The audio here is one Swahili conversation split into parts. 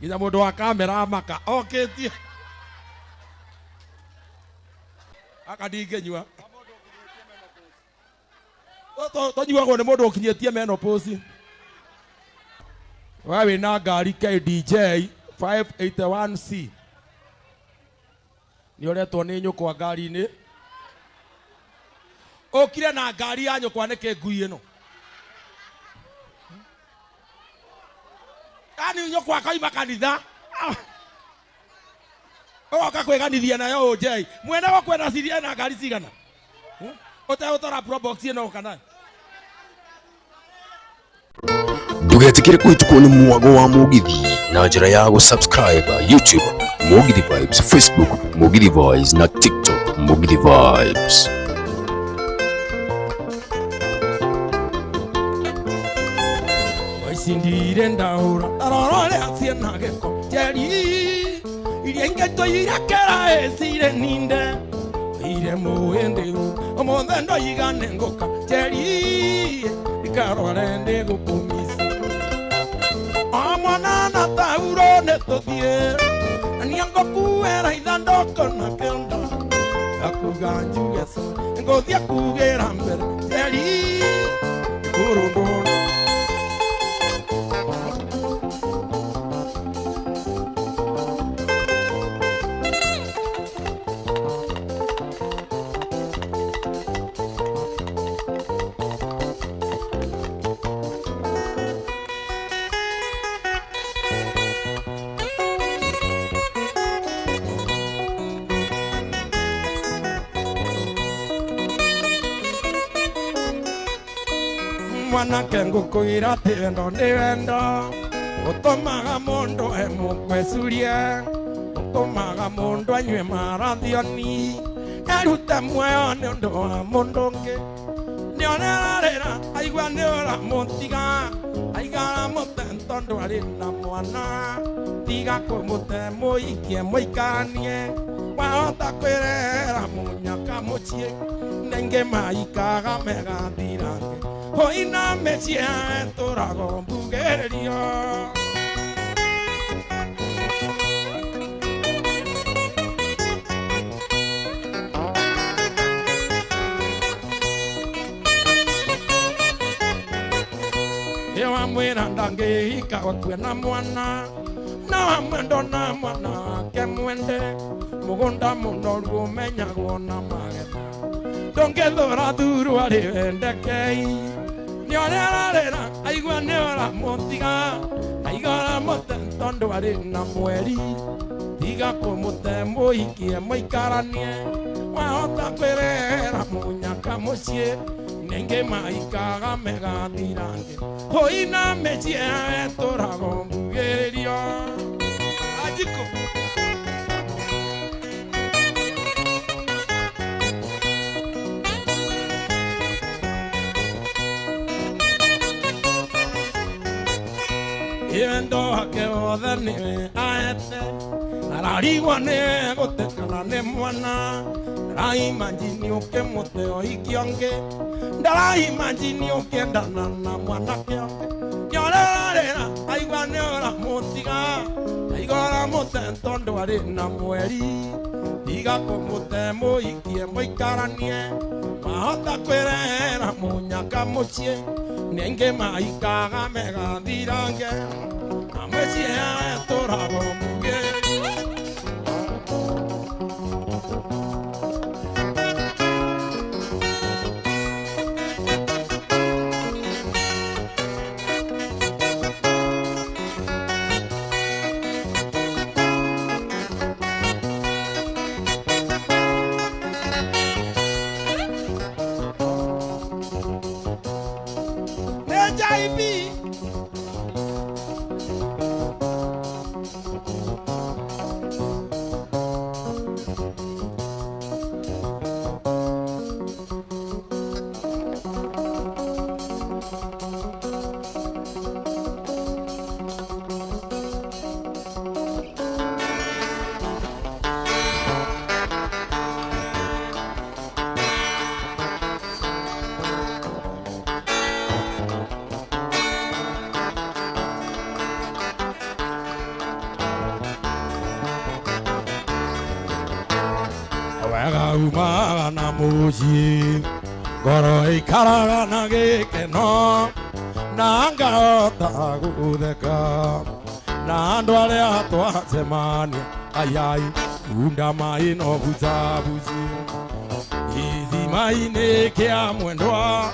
Ina mundu wa kamera maka oketie akadingenywa to nyuagwo ni mundu ukinyetie menopause. Wewe na ngari KDJ 581C ni uretwo ni nyukwa ngari-ini ukire na ngari ya nyukwa nike ngui ino ani nyukwa kaima kanitha oka kweganithia nayo uje mwene wa kwenda ciria na ngari cigana utora probox ino kana Ndugetikire kwitukwo ni mwago wa Mugithi na njira ya gusubscribe YouTube Mugithi Vibes, Facebook Mugithi Voice na TikTok Mugithi Vibes. Waisindire ndaura arorore atie nageko jeri iriengeto irakera esire ninde ire muenderu omondendo yigane ngoka jeri ikarore ndego kumisi amwana na tauro netothie aniango kuera idandoko na kenda akuganju yeso ngothia kugera mbere jeri kurundo mwanake ngukwira ti wendo ni wendo utumaga mundu emukwecurie utumaga mundu anyue marathioni erute muoyo ni undu wa mundu ungi nionararira aigua ni uramutiga aigara mute tondu ari na mwana tiga kumute muikie muikaranie wahota kwirera munyaka mucie nenge maikaga megathirange hoina mechia turago mbugererio ewa mwira ndangihika wakwena mwana na wamwendo na mwana wake mwende mugunda munoru umenyagwo na magetha ndongethora thuru ari wendekei nionararira aigua ni uramutiga aigara mute tondu ari na mweri tiga kumute muikie muikaranie wahota kwirera munyaka mucie nenge maikaga megathirange hoina mechie turago mbugererio ajiko yendo hake othe niwe aete ararigwa ni gutekana ni mwana ndaraimagini ukimute oiki ongi ndaraimagini ukiendana na mwanake ongi nyorerarira aigua ni uramutiga aigua uramute tondu ari na mweri tiga kumute muikie muikaranie mahota kwirera munyaka mucie nenge maikaga megathirange amwecie turago mbugererio JB Umaga na muji Goro ikaraga na gikeno Na ngahota gutheka Na andu aria twacemania Ayai unda mai no buzabuzi Ithima-ini kia mwendwa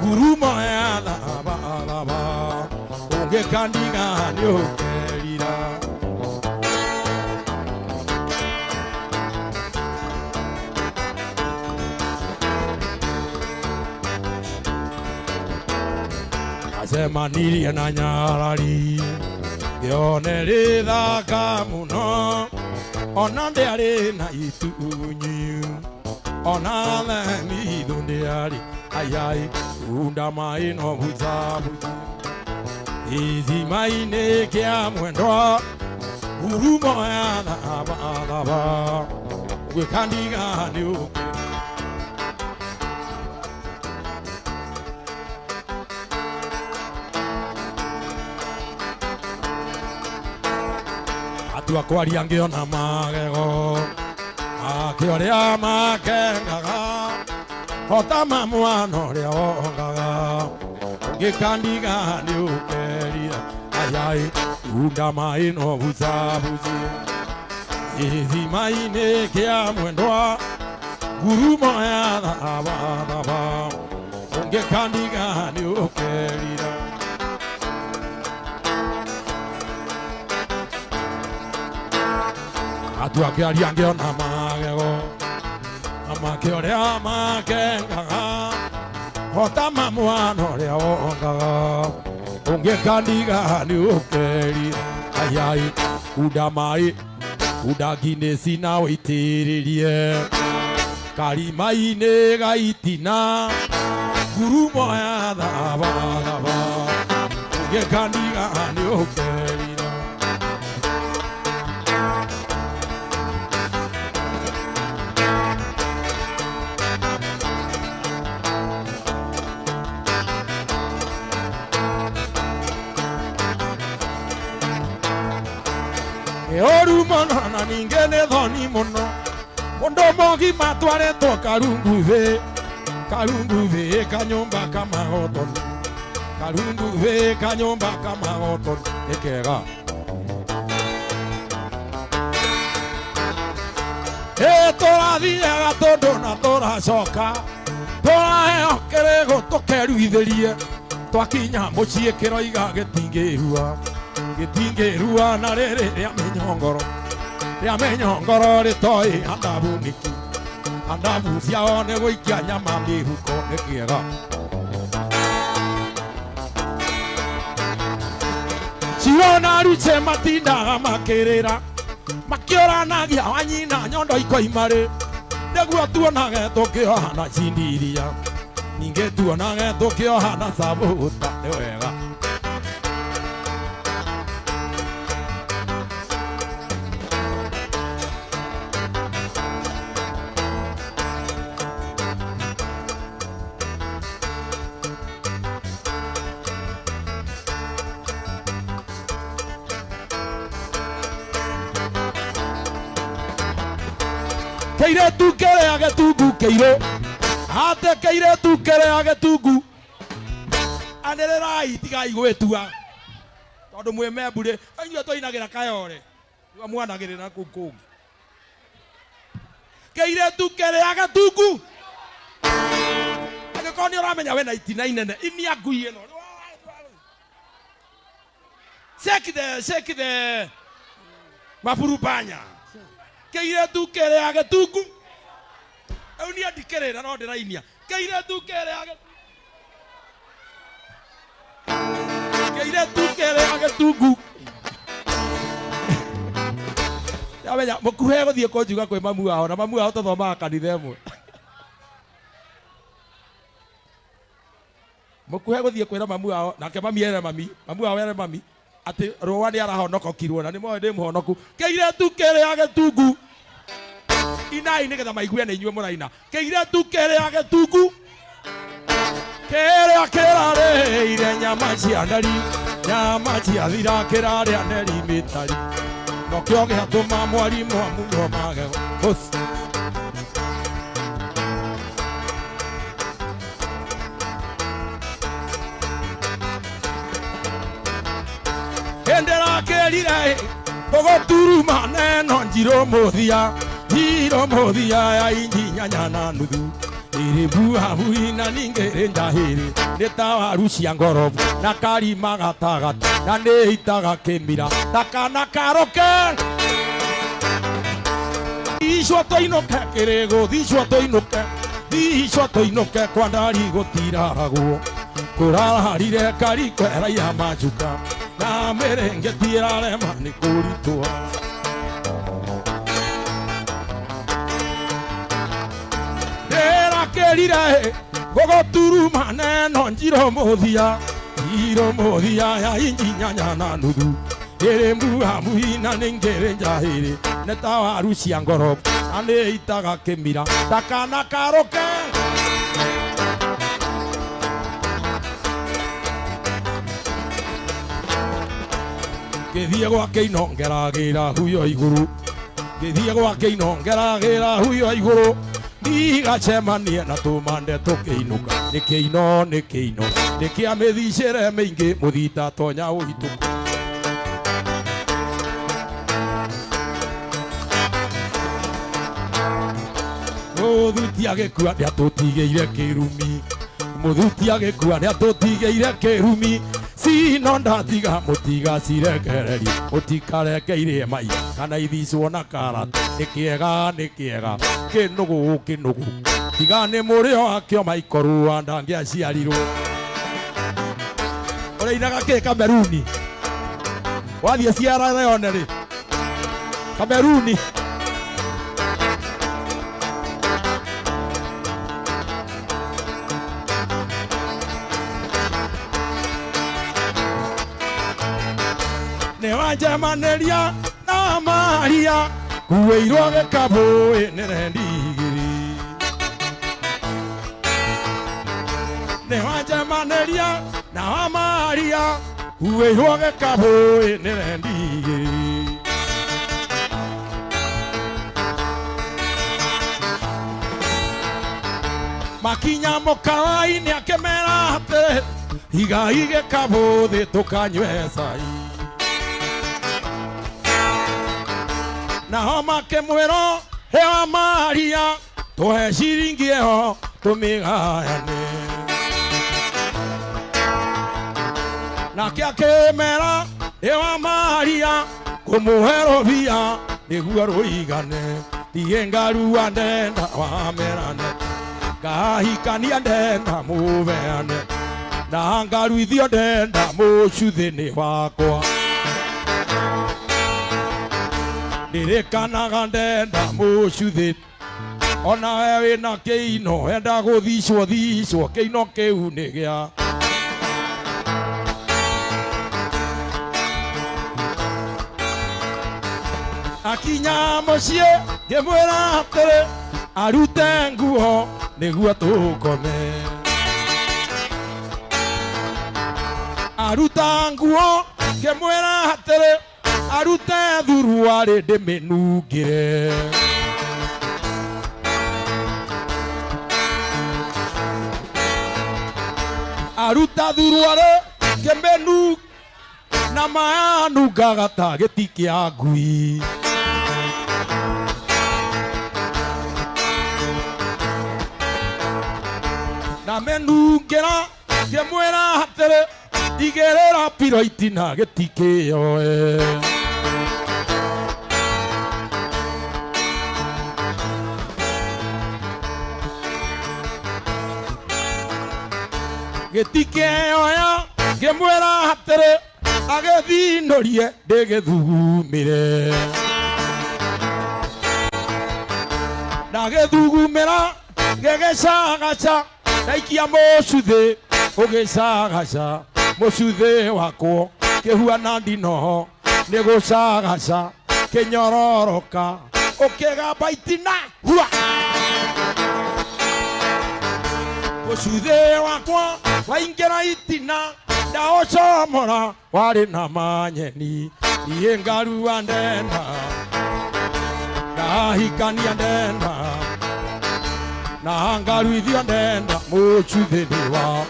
Ngurumo ya thaba Ungĩkandiga nĩ ũkerira Acemanirie na nyarari Gĩone rĩthaka mũno Ona ndĩarĩ na itunyu Ona themithũ ndĩarĩ Ayai unda mai no buzabuzi Ithima-ini kia mwendwa Ngurumo ya thaba Ungĩkandiga nĩ ũkerira Atua kwaria ngĩona magego Akĩoria makengaga Ota mamwana ũrĩa wongaga Ungĩkandiga nĩ ũkerira Ayai unda mai no buzabuzi Ithima-ini kia mwendwa Ngurumo ya thaba Ungĩkandiga nĩ ũkerira Atua akĩaria ngĩona magego Amakĩoria makengaga Ota mamwana ũrĩa wongaga Ungĩkandiga nĩ ũkerira Ayai unda mai Unda Guinness na ũitĩrĩrie Karima-ini gaitina Ngurumo ya thaba Ungĩkandiga nĩ ũkerira Oru mono na ninge nĩ thoni mũno Mũndũ mũgima twarĩtwo Karunguthĩ kanyũmba kamagotoni Karunguthĩ kanyũmba kamagotoni nĩ kega Tũrathiaga tondũ na tũracoka Tũraheo kĩrĩgũ tũkeruithĩrie Twakinya mũciĩ kĩroiga gĩtingĩrua na rĩrĩ rĩa mĩnyongoro rĩtoĩ andabu nĩki Andabu ciao nĩ gũikia nyama mĩhuko nĩ kĩega Ciona ruche matindaga makĩrĩra Makĩoranagia wanyina nyondo ikoimarĩ Nĩguo tuonage tũkĩohana cindiria Ningĩ tuonage tũkĩohana sabuta nĩ wega Keiretu kĩrĩa gĩtungu kĩirũ Ate keiretu kĩrĩa gĩtungu Anĩrĩrai tigai gwĩtua Tondũ mwĩ membũrĩ Inyuĩ tũinagĩra kayore Nĩguo mwanagĩrĩra kũu kũngĩ Keiretu kĩrĩa gĩtungu Angĩkorwo nĩ ũramenya wĩna itina inene Inia ngui ĩno Shake the Mapurupanya Keiretu kĩrĩa gĩtungu Rĩu niĩ ndikĩrĩra no ndĩrainia Keiretu kĩrĩa gĩtungu Yamenya mũkuhe gũthiĩ kũnjuga kwĩ mamu wao Na mamu wao tũthomaga kanitha ĩmwe Mũkuhe gũthiĩ kwĩra mamu wao Nake mami ere mamu wao ere mami Atĩ rũa nĩ arahonokokirwo Na nĩ moĩ ndĩ mũhonoku Keiretu kĩrĩa gĩtungu Inai nĩgetha maigue nĩ inyuĩ mũraina Keiretu kĩrĩa gĩtungu Kĩrĩa kĩrarĩire nyama cia ndari Nyama cia thira kĩrarĩa nderi mĩtari Nokĩo gĩatũma mwarimũ amunywo magego Gogoturu maneno njiro muthia ya inji nyanya na nuthu iri buha buina ningere njahiri nitawaru cia ngorobu na karima gatagata na nihitaga kimira takana karoke Thicwo toinoke kirigo thicwo toinoke kwa ndari gutiraragwo kurararire kari kweraia majuka na merengeti irarema ni kuritwa Kerire gogoturu maneno njiro muthia ya inji nyanya na nuthu iri mbuha muhina ningere njahiri netawaru cia ngorobu anihitaga kimira takana karoke Githie gwake inongeragira huyo iguru Githie gwake inongeragira huyo iguru Nigacemania na tumande tukiinuka nikiino nikiamithicire maingi muthita tonya uhituku Muthuti agikua niatutigeire kirumi Muthuti agikua niatutigeire kirumi Sino ndatiga mutiga cirekereri mutikarekeire mai kana ithicwo na karata nikiega kinugu tigane murio akio maikoru andangia ciarirwo Ureinaga ke Kameruni wathie Sierra Leone ri Kameruni Newajamaneria na Maria kuweirwo gikabu nirendigiri Newajamaneria na Maria kuweirwo gikabu nirendigiri Makinya mukawaini akemera ate igai gikabu thi tukanywe cai Naho makemwero hewa Maria tuhe ciringi eho tumigayane Nake akemera hewa Maria kumuhero bia niguo ruigane Thie ngarua ndenda wamerane ngahikania ndenda mubeane na ngaruithio ndenda mucuthini wakwa Ndirikanaga ndenda mucuthi ona we wina kiino enda guthicwo kiino kiu ni gia Akinya mucie ngimwira atiri arute nguo niguo tukome Aruta nguo ngimwira atiri arute thuruari ndiminungire Aruta thuruari ngiminu na mayanungaga ta giti kia ngui na menungira ngimwira atiri igerera piro itina giti kioe Gitikeoya ngimwira atiri agethinorie ndigithugumire ndagithugumira ngigicagaca ndaikia mucuthi ugicagaca mucuthi wakwo kihuana ndinoho nigucagaca kinyororoka ukigamba itina hua mucuthi wakwa waingira itina ndaocomora wari na manyeni iye ngarua ndenda ngahikania ndenda na ngaruithio ndenda mucuthini wa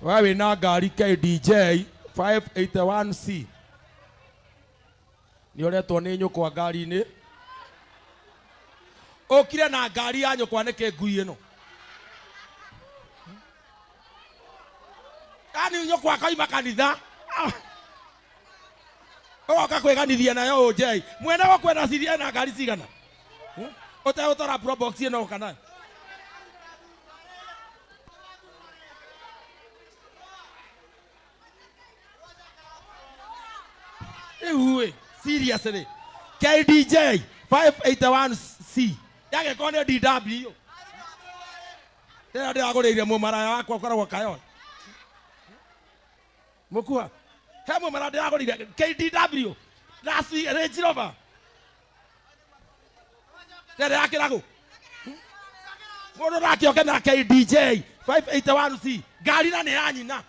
wewe na ngari KDJ 581C ni uretwo ni nyukwa ngari-ini ukire na ngari ya nyukwa nike ngui ino ani nyukwa kaima kanitha oka kweganithia nayo uje mwene wa kwenda ciria na ngari cigana utora probox ino kana Ewe, seriously. KDJ 581C. Yake kone DW. Tena ndaguriire mumaraya wakwa koragwo kayo. Mukua. He mumara ndaguriire KDW. Rasi Range Rover. Tena yakirago. Mundu rakioke na KDJ 581C. Ngari na ne anyina.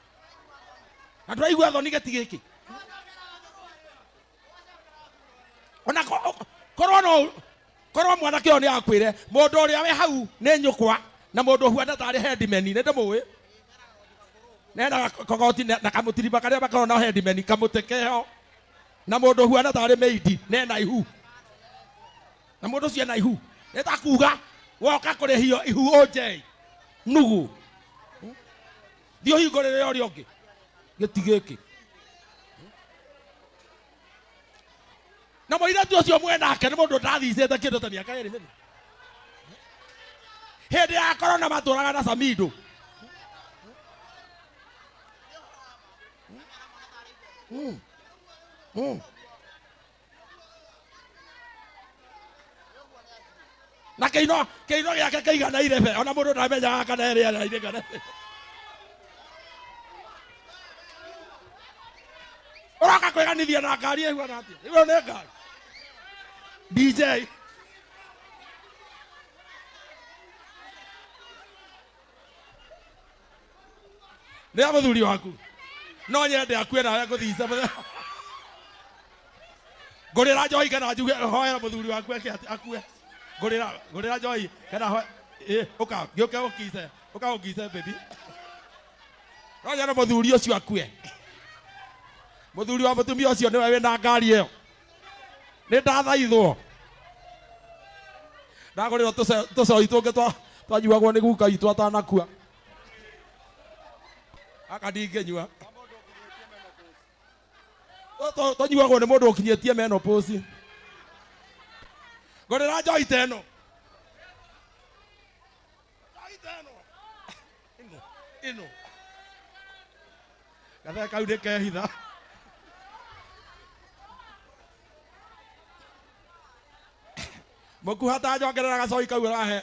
Andu aigua thoni getigiki. Ona korwo mwana kio ni akwire mundu uria we hau ni nyukwa na mundu huana tari headman ne ndamui nena kogoti na kamutiriba karia bakoro na headman kamutekeo na mundu huana tari maidi nena ihu na mundu cia na ihu netakuga woka kuri hio ihu oje nugu dio higorere ori ongi gitigiki na moira tu cio mwenake ni mundu ndathicete kindu ta miaka iri mini hindi ya corona maturaga na Samido na keino giake kaigana irebe ona mundu ndamenyaga kana iri ana ire kana uraka kweganithia na ngari ehua atia iwe ne ngari DJ ne amuthuri waku no nyende akue nawe nguthica ngurira Joy kana njuge hoera muthuri waku akue ngurira Joy kana uka gioke ukice baby no nyende muthuri ucio akue muthuri wa mutumia ucio ni wewe na ngari iyo ni ndathaithwo ndaguriro tucoi tungi twanyuagwo ni guka itu atanakua aka ndingenyua twanyuagwo ni mundu ukinyetie menopause ngorera Joy teno ino gathe kau ni kehitha Muku hata njongerera gacoi kau rahe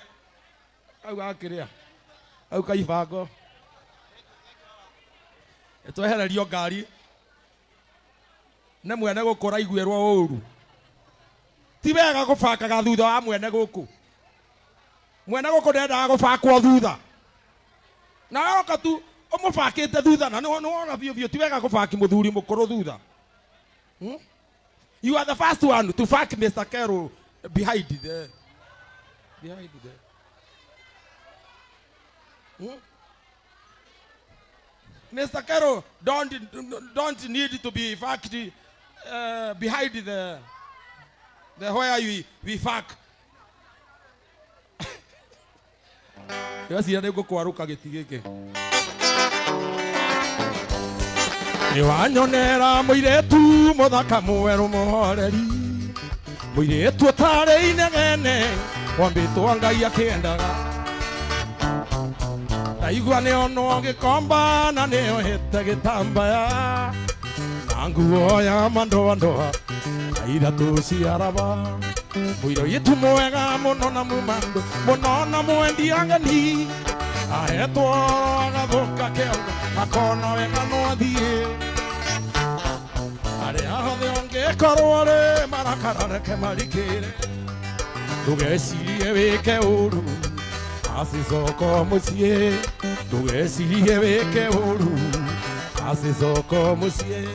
kau gakiria kau kaibango etwehererio ngari ne mwene gukura iguirwo uru ti wega gubakaga thutha wa mwene guku ndendaga gubakwo thutha na oka tu umubakite thutha na niwona biu ti wega gubaki muthuri mukuru thutha you are the first one to fuck Mr. Carol behind there. Mr. Carol don't need to be fucked behind the where we fuck. Yes, you are go kwaruka gitigike. Ni wanyonera muiretu muthaka mweru muhoreri. Muiretu atare inegene wambitwo Ngai akiendaga ndaigua ni ono gikomba na ni ohete gitambaya na nguo ya mandoa aithatu ciaraba muiretu mwega muno na mumando muno na mwendi angeni ahetwo agathuka kiongo akona wega no athie hothe ongekorwo ri marakarareke marikire ndugecirie wike uru acicoko mucie ndugecirie wike uru acicoko mucie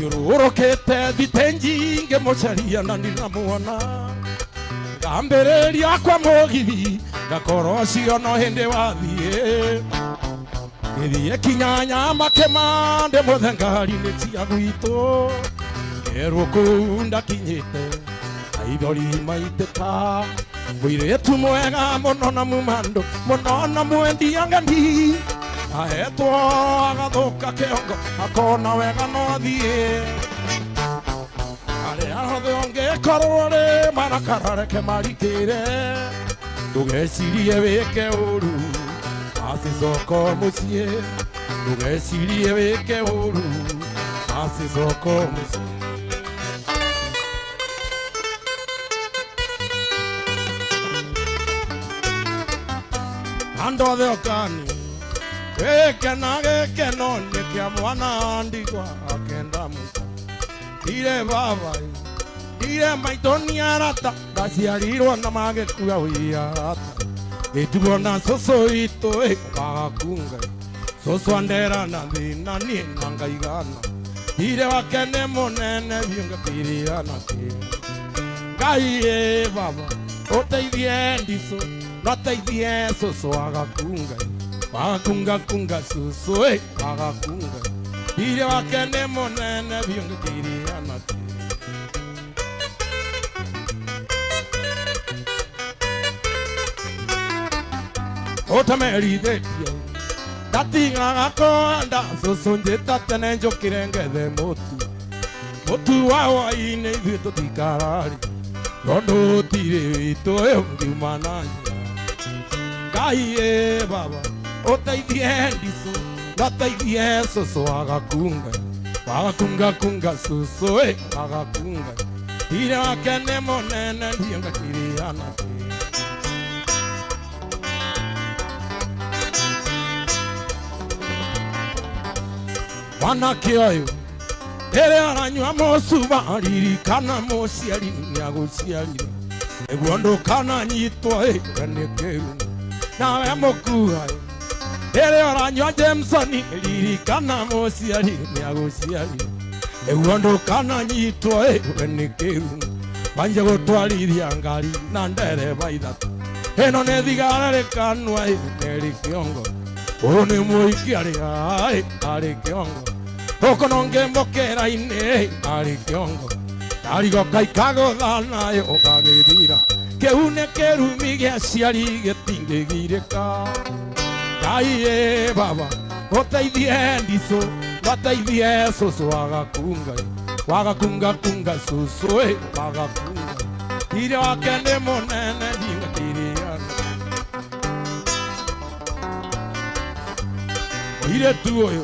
thiururukite thitenji ngimucaria na ndinamuona ngambiriria kwa mugithi ngakorwo ciono hindi wathie ngithie kinyanya makema ndimuthe ngari-ini cia gwitu ngerwo kuu ndakinyite aithori maitĩka mũirĩtu mwega mũno na mũmandũ mũno na mwendia ngandi ahetwo agathũka kĩongo akona wega no thiĩ arĩa othe ũngĩkorwo rĩ marakara reke marikĩre ndũgecirie wĩke ũru acicoko mũciĩ ndũgecirie wĩke ũru acicoko mũciĩ ando de okani ekena gekeno ni kia mwana ndigwa akenda musa ire baba ire maitoni arata ndaciarirwo na magĩkua wĩarata gĩtuona cũcũ witũ wagakunga cũcũ andera na thĩna niĩ na ngaigana ire wake nĩ mũnene biũ ngakĩrĩra na kĩo ngai baba ũteithie ndicũ nateithie cũcũ wagakunga wagakunga cũcũ wagakunga ire wake nĩ mũnene biũ ngakĩrĩra na kĩo ũtamerithĩtie ndatingaga konda cũcũ njĩta tene njũkĩre ngethe mũtu wa hwaĩ-inĩ ithuĩ tũtikarari tondũ ũtirĩ witũ ũngiuma na njĩra ngai baba ũteithie ndicũ ndateithie cũcũ wagakunga cũcũ wagakunga ire wake nĩ mũnene ndiĩ ngakĩrĩana mwanake ũyũ rĩrĩa aranyua mũcuba ririkana mũciari nĩagũciarire nĩguo ndũkananyitwo nĩ kĩgunyũ nawe mũkua rĩrĩa aranyua Jameson ririkana mũciari nĩagũciarire nĩguo ndũkananyitwo nĩ kĩgunyũ wanjie gũtwarithia ngari na ndereba ithatũ ĩno nĩ thigara rĩkanua nĩrĩ kĩongo ũyũ nĩ mũhiki arĩ kĩongo ũkono ngĩmbokera-inĩ arĩ kĩongo karigo kaikagũtha nayo ũgagĩthira kĩu nĩ kĩrumi gĩa ciari gĩtingĩgirĩka ngai baba ũteithie ndicũ ndateithie cũcũ wagakunga cũcũ wagakunga ire wake nĩ mũnene ndingakĩrĩana mũirĩtu ũyũ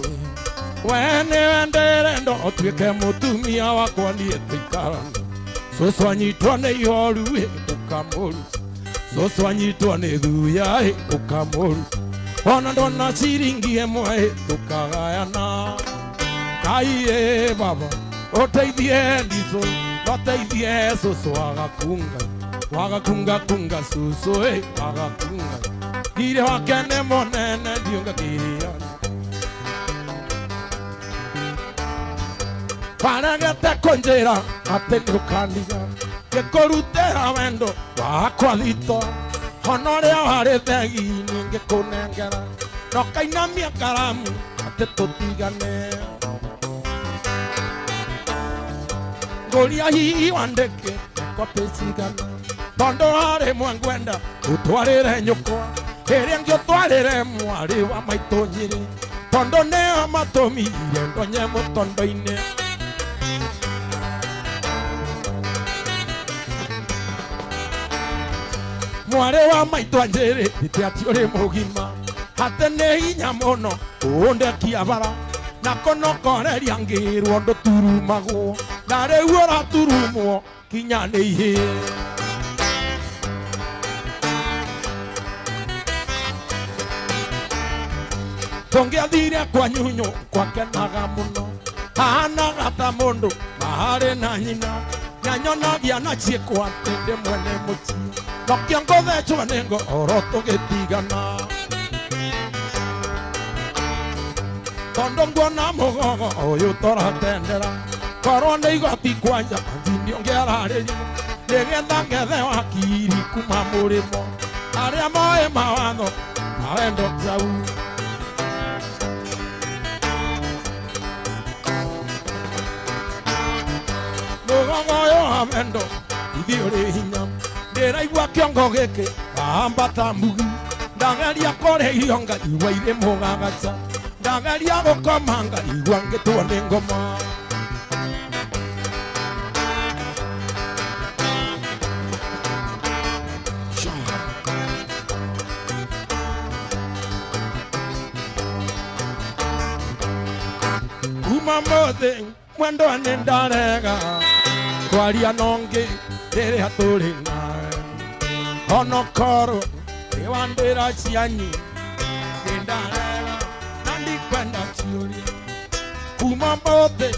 we nĩwendere ndo ũtuĩke mũtumia wakwa niĩ tũikarane cũcũ anyitwo nĩ ihoru ũkamũruta cũcũ anyitwo nĩ thuya ũkamũruta ona ndona ciringi ĩmwe tũkagayana ngai baba ũteithie ndicũ ũteithie cũcũ wagakunga cũcũ wagakunga ire wake nĩ mũnene ndiũngakĩrĩana paregete kũnjĩra atĩ ndũkaniga ngĩkũrutĩra wendo wakwa thito ona ũrĩa warĩ thegi-inĩ ngĩkũnengera nokainamia karamu atĩ tũtigane ngũria hihi wandĩke kopi cigana tondũ rĩmwe ngwenda ũtwarĩre nyũkwa ĩrĩa ngĩũtwarĩre mwarĩ wa maitũ Nyĩrĩ tondũ nĩo matũmire ndonye mũtondo-inĩ mwarĩ wa maitũ Nyĩrĩ thĩte atĩ ũrĩ mũgima atĩ nĩ hinya mũno ũndekia bara na kũnokoreria ngĩrwo ndũturumagwo na rĩu ũraturumwo kinya nĩ ihĩĩ tũngĩathire kwa nyũnyũ gwakenaga mũno hahanaga ta mũndũ maharĩ na nyina nyanyonagia na ciĩkwa atĩ ndĩ mwene mũciĩ nokia ngũthecwo nĩ ngoro tũgĩtigana tondũ nguona mũgogo ũyũ tũratendera korwo nĩ igoti kwanja manjini ũngĩararĩrio nĩgetha ngethe wakiri kuma mũrĩmo arĩa moĩ mawatho ma wendo jau mũgongo ũyũ wa wendo ithi ũrĩ hinya ndĩraigua kĩongo gĩkĩ wambata mugi ndageria kũrĩa irio ngaigua irĩ mũgagaca ndageria gũkoma ngaigua ngĩtwo nĩ ngoma kuma mũthĩ mwendo nĩ ndarega kwaria nongĩ rĩrĩa tũrĩ nawe onokorwo nĩ wandĩra cianyi nĩ ndarega na ndikwenda ciũria kuma mũthĩ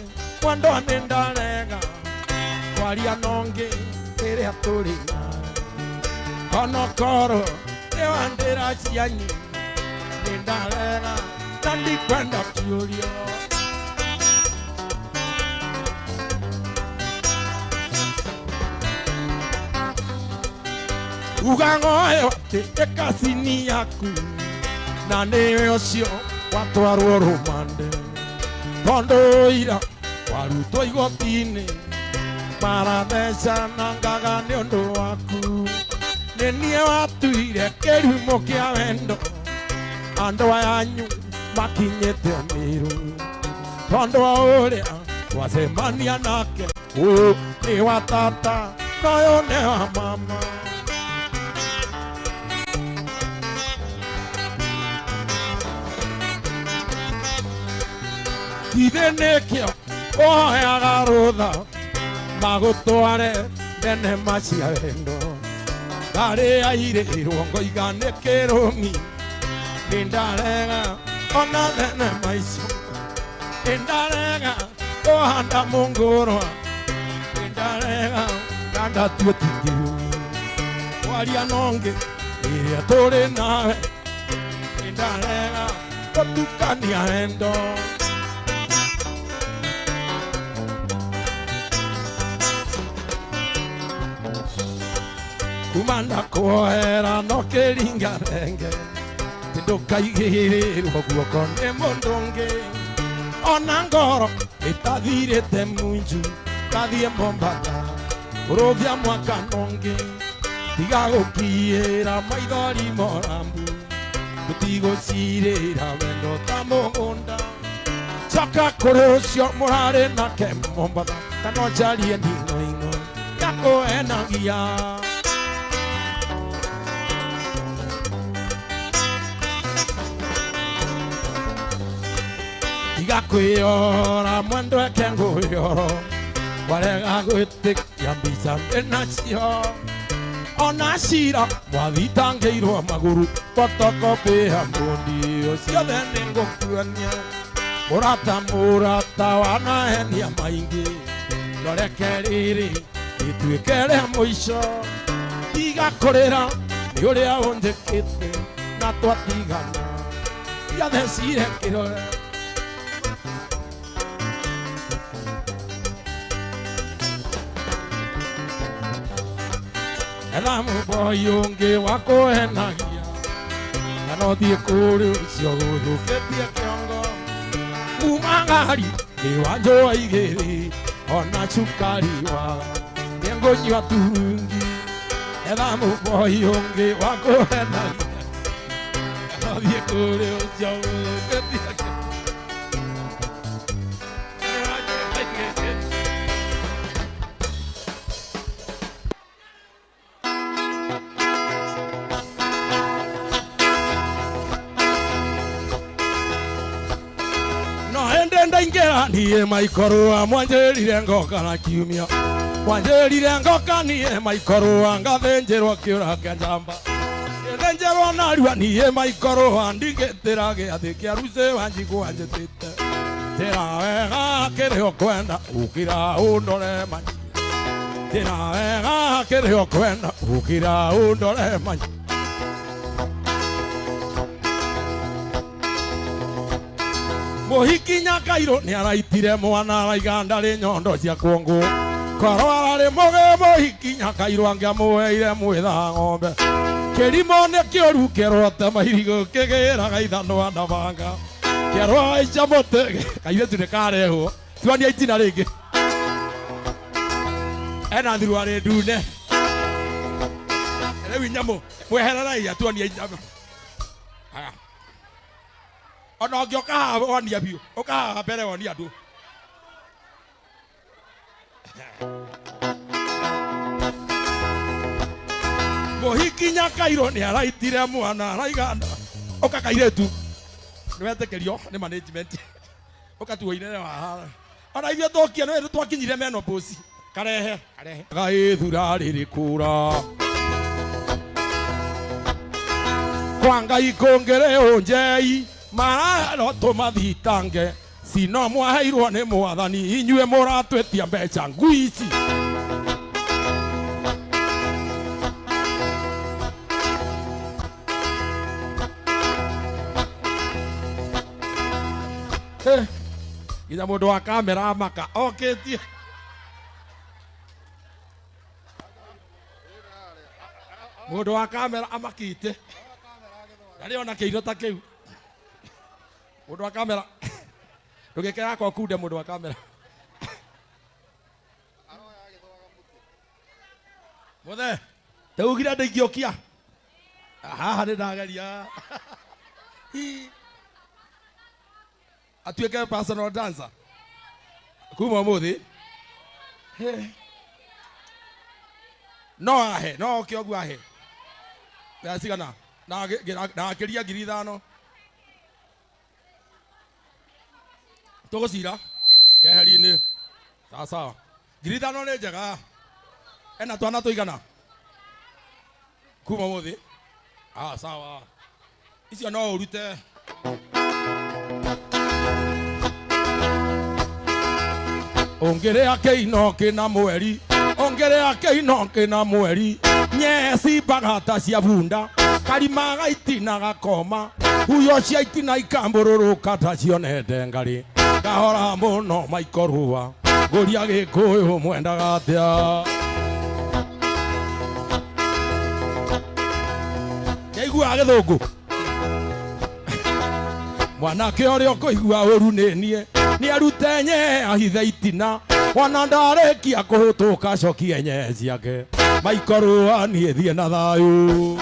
mwendo nĩ ndarega kwaria nongĩ rĩrĩa tũrĩ nawe onokorwo nĩ wandĩra cianyi nĩ ndarega na ndikwenda ciũria ugangoyo tekasini yaku na nĩwe ũcio watwarwo rũmande tondũ ira warutwo igoti-inĩ maratheca na ngaga nĩ ũndũ waku nĩ niĩ watuire kĩrimũ kĩa wendo andũ ayanyu makinyĩte mĩrũ tondũ wa ũrĩa twacemania nake ũyũ nĩ wa tata na ũyũ nĩ wa mama ithe nĩkĩo ũhoyaga rũtha magũtware thenema cia wendo ndarĩ airĩrwo ngoiga nĩ kĩrũmi nĩ ndarega ona thenema icio nĩ ndarega kũhanda mũngũrwa nĩ ndarega na ndatue ti kĩrũmi kwaria nongĩ ĩrĩa tũrĩ nawe nĩ ndarega gũtukania wendo kumanda kuohera no kĩringa renge ndũkaigĩrĩrwo guoko nĩ mũndũ ũngĩ ona ngoro ĩtathirĩte munju tathiĩ Mombatha ũrũthia mwaka nongĩ tiga gũkiĩra maithori morambu gũtigũcirĩra wendo ta mũgũnda coka kũrĩ ũcio mũrarĩ nake Mombatha kana njarie nding'oing'o yakũhenagia tiga kwĩyora mwendo eke ngũyoro warega gwĩtĩkia mbica ndĩnacio ona cira mwathitangĩirwo magũrũ photocopy mũndi ũciothe nĩ ngũkuonia mũrata wanahenia maingĩ ndoreke rĩrĩ rĩtuĩke rĩa mũico tiga kũrĩra nĩ ũrĩa ũnjĩkĩte na twatigana ciothe cire kĩrore etha mũboi ũngĩ wa kũhenagia na no thiĩ kũrĩ ũcio gũthũkĩtie kĩongo kuma ngari nĩ wanjũa igĩrĩ ona cukari waga nĩ ngũnyua turungi etha mũboi ũngĩ wa kũhenagia na no thiĩ kũrĩ ũcio gũthũkĩtie kĩongo ndaingĩraniĩ maikorũa mwanjĩrire ngoka na kiumia mwanjĩrire ngoka niĩ maikorũa ngathĩnjĩrwo kĩũra kĩa njamba ngĩthĩnjĩrwo narua niĩ maikorũa ndigĩtĩra gĩathĩ kĩa Rucĩ Wanjikũ anjĩtĩte njĩra wega kĩrĩa ũkwenda ũkĩra ũndore manyi njĩra wega kĩrĩa ũkwenda ũkĩra ũndore manyi Mũhiki Nyakairũ nĩ araitire mwana araiga ndarĩ nyondo cia kuongo korwo ararĩ mũgĩ mũhiki Nyakairũ angĩamũheire mwĩtha ng'ombe kĩrimũ nĩ kĩũru kĩrote mairigũ kĩgĩraga ithanwa na banga kĩarwo aica mũtĩ kairĩtu nĩ karehwo tuania itina rĩngĩ ena thiru arĩ ndune rĩu nyamũ mwehererai atuania inyamũ ona ũngĩoka haha wonia biũ ũka haha mbere wonia andũ Mũhiki Nyakairũ nĩ araitire mwana araigana ũka kairĩtu nĩwetĩkĩrio nĩ management ũka tuo inene wa haha ona ithuĩ tũkia nĩ twakinyire menopause karehe gaĩthura rĩrĩ kũra kwa Ngai kũngĩrĩ ũnjei marahero tũmathitange sino mwaheirwo nĩ mwathani inyuĩ mũratwetia mbeca ngui ici Ginya mũndũ wa kamera amaka okĩtie mũndũ wa kamera amakĩte ndarĩ ona kĩiro ta kĩu mũndũ wa kamera ndũgĩke yakwa kunde mũndũ wa kamera mũthe teugire ndĩngĩũkia haha nĩ ndageria atuĩke personal dancer kuma mũthĩ no ahe no oke ũguo ahe cigana na akĩria 5,000 tũgũcira keheri-inĩ sawa 5,000 nĩ njega ena twana tũigana kuma mũthĩ sawa icio no ũrute ongĩrĩa kĩino kĩna mweri ongĩrĩa kĩino kĩna mweri nyeci mbagata cia bunda karima gaitina gakoma huyo cia itina ikambũrũrũka ta cionete ngarĩ ngahora mũno maikorũa ngũria gĩkũyũ mwendaga atĩa kĩiguaga gĩthũngũ mwanake ũrĩa ũkũigua ũru nĩ niĩ nĩ arute nye ahithe itina ona ndarĩkia kũhũtũka acokie nye ciake maikorũa niĩ thiĩ na thayũ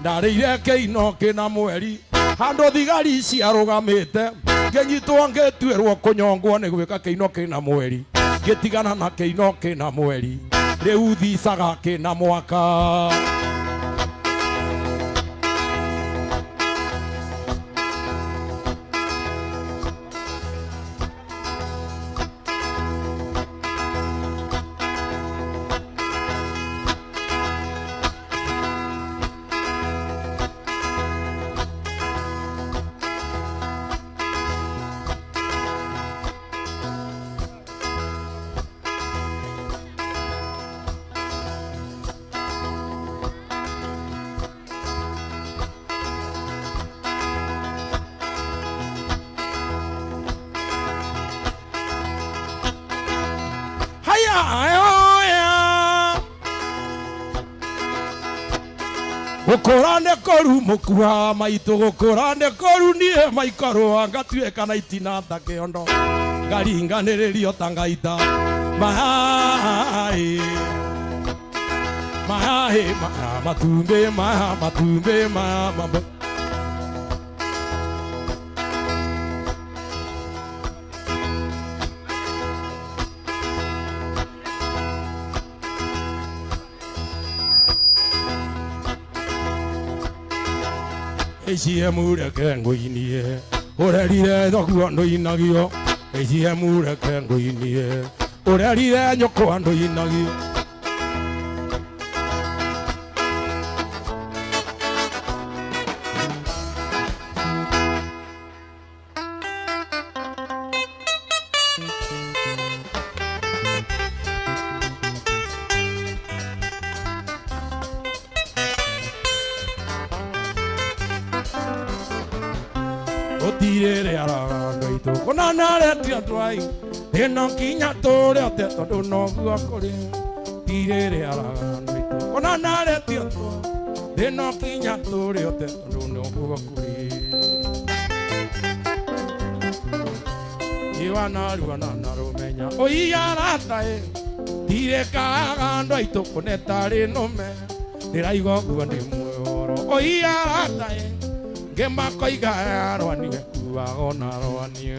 ndarĩire kĩino kĩna mweri handũ thigari ciarũgamĩte ngĩnyitwo ngĩtuĩrwo kũnyongwo nĩ gwĩka kĩino kĩna mweri ngĩtigana na kĩino kĩna mweri rĩu thicaga kĩna mwaka gũkũra nĩ kũru mũkuha maitũ gũkũra nĩ kũru niĩ maikorũa ngatuĩka na itina ta kĩondo ngaringanĩrĩrio ta ngaita maĩ matumbĩ Ecihe mureke ngũinie ũrerire thoguo ndũinagio ecihe mureke ngũinie ũrerire nyũkwa ndũinagio tirere arando ito kona nare tia twai eno kinya tore te to no guakore tirere arando ito kona nare tia twai eno kinya tore te to no guakore iwana ruana naromenya oiarata tire kagando ito konetare no me diraigo kuande muoro oiarata Gemma koiga arwani kuwa ona arwani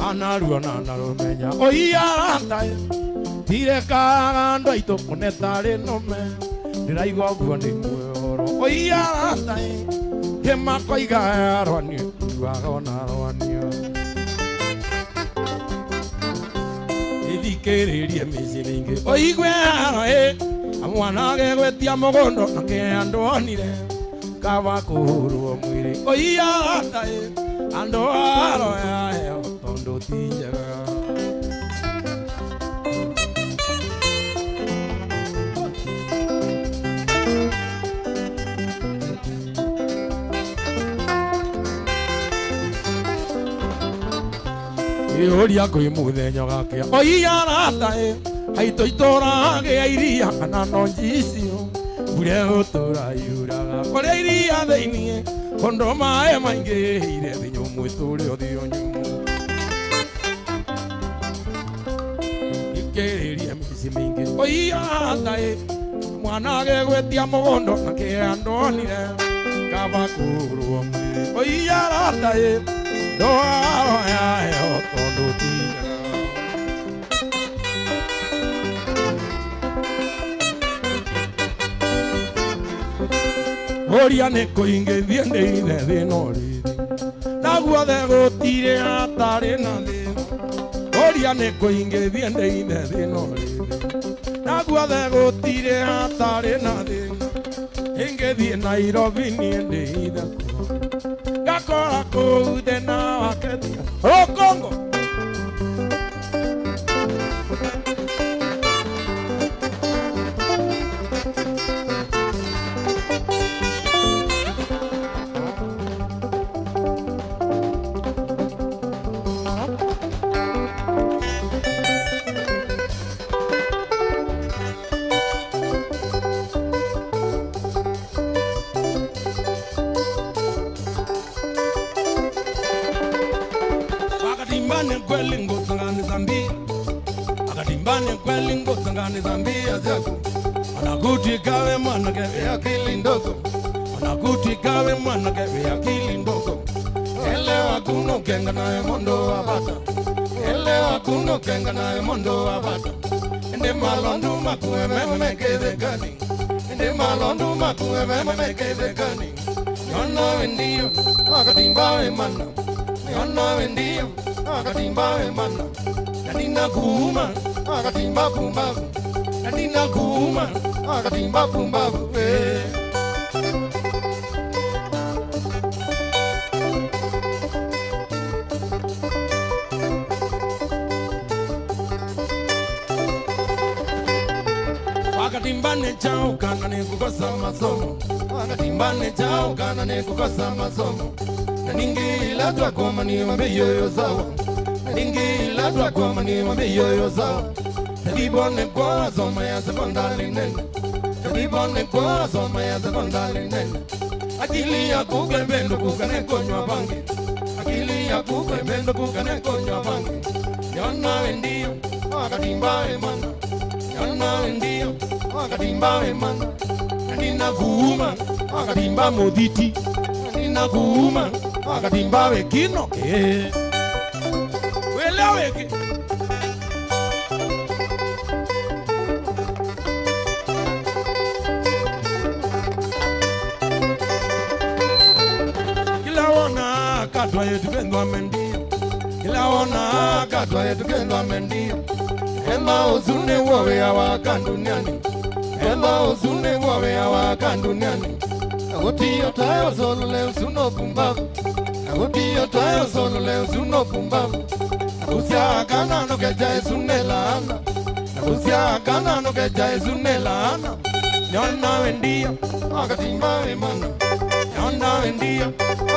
Anaruana naromenya oiarata tire kagando ito konetare no me diraigo kuande muoro oiarata Gemma koiga arwani Edikereria mizilinge oigwe amwana gegwetia mogondo nake andonire kaba kuhuru mwire oiata ando aro ya tondo tinjaga Oria koi muthenya gake oiarata aito itora ge iria kana no jisio bure otora yuraga kore iria theinie kondo mae mainge ire thinyo mwituri othio nyumu ikereria misi mingi oiarata mwana ge gwetia mogondo nake andonire kaba kurwo mwiri oiarata Doa ya tondo tinga Oria ne koinge viende ine de nori Nagua de gotire atare na de Oria ne koinge viende ine de nori Nagua de gotire atare na de Inge di Nairobi ni ende ida Gakora ko de na aketia O Congo Zambia zako anakuti kawe mwana kewe akili ndogo anakuti kawe mwana kewe akili ndogo elewa kuno kenga nae mondo wabata elewa kuno kenga nae mondo wabata ende malondu makuwe meme kede gani ende malondu makuwe meme kede gani yona wendio akatimba we mana yona wendio akatimba we mana nina kuuma akatimba kumbavu Nina kuma akatimba kumbavu Wakatimbane chao kana ne kukosa masomo Wakatimbane chao kana ne kukosa masomo Naningi ladwa kwa mani wameyoyo sawa Naningi ladwa kwa mani wameyoyo sawa Tadibone kwa soma ya sekondari nene Tadibone kwa soma ya sekondari nene Akili ya kukembendo kukane konywa bangi Akili ya kukembendo kukane konywa bangi Yona wendio wakatimba emana Yona wendio wakatimba emana Nina kuuma wakatimba moditi Nina kuuma wakatimba wekino Wela weki Katwa yetu kendwa mendio Kila ona katwa yetu kendwa mendio Ema uzune wawe ya wakanduniani Ema uzune wawe ya wakanduniani Agoti yotayo solule usuno kumbavu Agutio twayo solo leo suno pumbavu. Nagusia kana no keja esunelana. Nagusia kana no keja esunelana. Nyona wendia akatimba emana. Nyona wendia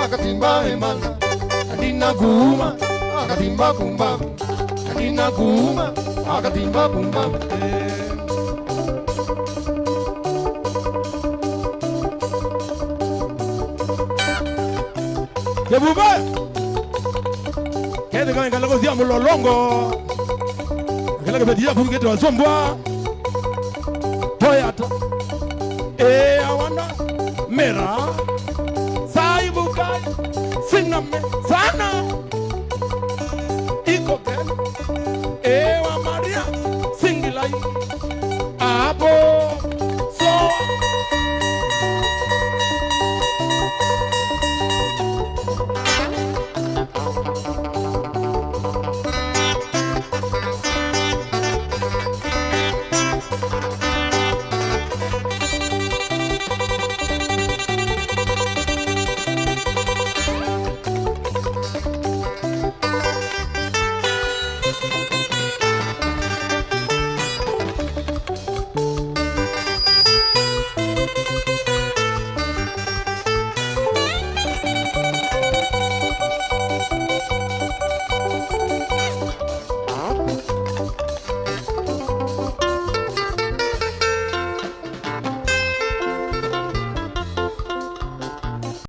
akatimba emana. Adina guma akatimba pumbavu. Adina guma akatimba pumbavu. Yebuba kede kama ngalo zia mulolongo kala kabedia kungete wasombwa toyata awana mera